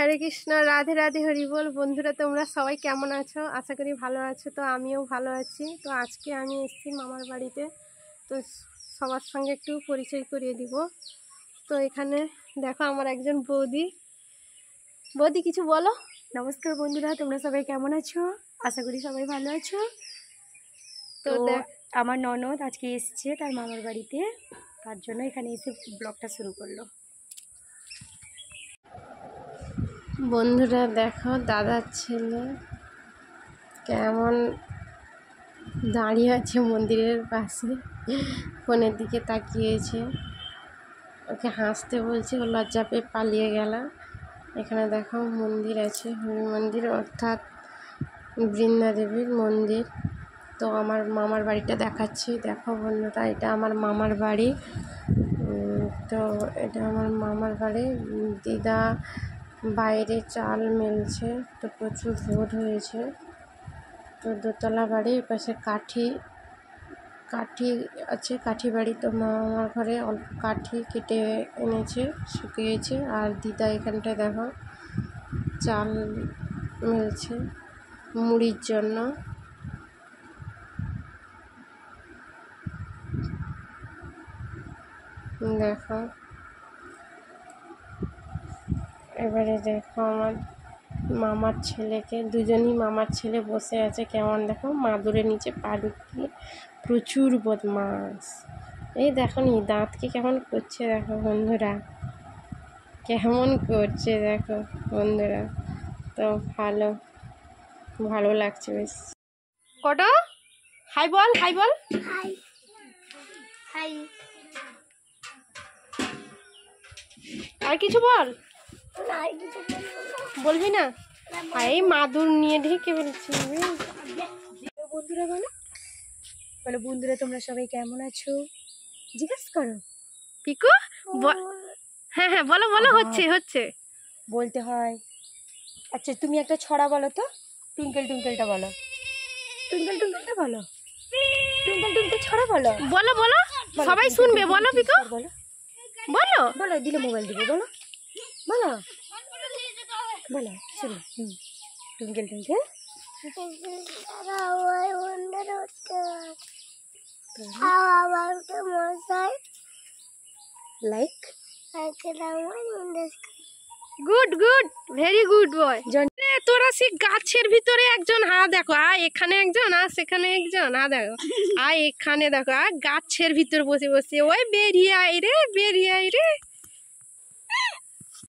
হরে কৃষ্ণ, রাধে রাধে, হরি বল। বন্ধুরা তোমরা সবাই কেমন আছো? আশা করি ভালো আছো। তো আমিও ভালো আছি। তো আজকে আমি এসেছি মামার বাড়িতে। তো সবার সঙ্গে একটু পরিচয় করিয়ে দিব। তো এখানে দেখো আমার একজন বৌদি। বৌদি কিছু বলো। নমস্কার বন্ধুরা, তোমরা সবাই কেমন আছো? আশা করি সবাই ভালো আছো। তো আমার ননদ আজকে এসছে তার মামার বাড়িতে, তার জন্য এখানে এসে ব্লগটা শুরু করলো। বন্ধুরা দেখো দাদার ছেলে কেমন দাঁড়িয়ে আছে মন্দিরের পাশে, ফোনের দিকে তাকিয়েছে। ওকে হাসতে বলছে, ও লজ্জা পেয়ে পালিয়ে গেল। এখানে দেখো মন্দির আছে, হরি মন্দির অর্থাৎ বৃন্দা দেবীর মন্দির। তো আমার মামার বাড়িটা দেখাচ্ছি। দেখো বন্ধুরা, এটা আমার মামার বাড়ি। তো এটা আমার মামার বাড়ি। দিদা বাইরে চাল মেলছে, তো প্রচুর রোদ হয়েছে। তো দোতলা বাড়ি, পাশে কাঠি আছে, কাঠি বাড়ি। তো মামার ঘরে অল্প কাঠি কেটে এনেছে, শুকিয়েছে। আর দিদা এখানটায় দেখো চাল মেলছে মুড়ির জন্য। দেখো এবারে দেখো আমার মামার ছেলেকে, দুজনই মামার ছেলে বসে আছে কেমন দেখো মাদুরের নিচে পা ঢুকিয়ে। প্রচুর বদমাস। এই দেখো নি দাঁতকে কেমন করছে, দেখো বন্ধুরা কেমন করছে, দেখো বন্ধুরা। তো ভালো লাগছে বেশ। কটা হাই বল, হাই বল, হাই হাই। আর কিছু বল, বলবি না? এই মাদুর নিয়ে ঢেকে ফেলছি। বন্ধুরা বলো বলো, বন্ধুরা তোমরা সবাই কেমন আছো জিজ্ঞেস করো। পিকু হ্যাঁ হ্যাঁ বলো বলো, হচ্ছে বলতে হয়। আচ্ছা তুমি একটা ছড়া বলো তো। টুইঙ্কেল টুইঙ্কেলটা বলো, টুইঙ্কেল টুইঙ্কেলটা বলো, টুইঙ্কেল টুইঙ্কেল ছড়া বলো। বলো বলো, সবাই শুনবে। বলো পিকু, বলো বলো বলো, দিলে মোবাইল দিব। বলো বলো বলো, শুনো। Twinkle twinkle like good good, very good boy. তোরা সে গাছের ভিতরে একজন, দেখো এখানে একজন, সেখানে একজন, দেখো এখানে দেখো গাছের ভিতরে বসে বসে, ওই বেরিয়ে আয় রে, বেরিয়ে আয় রে।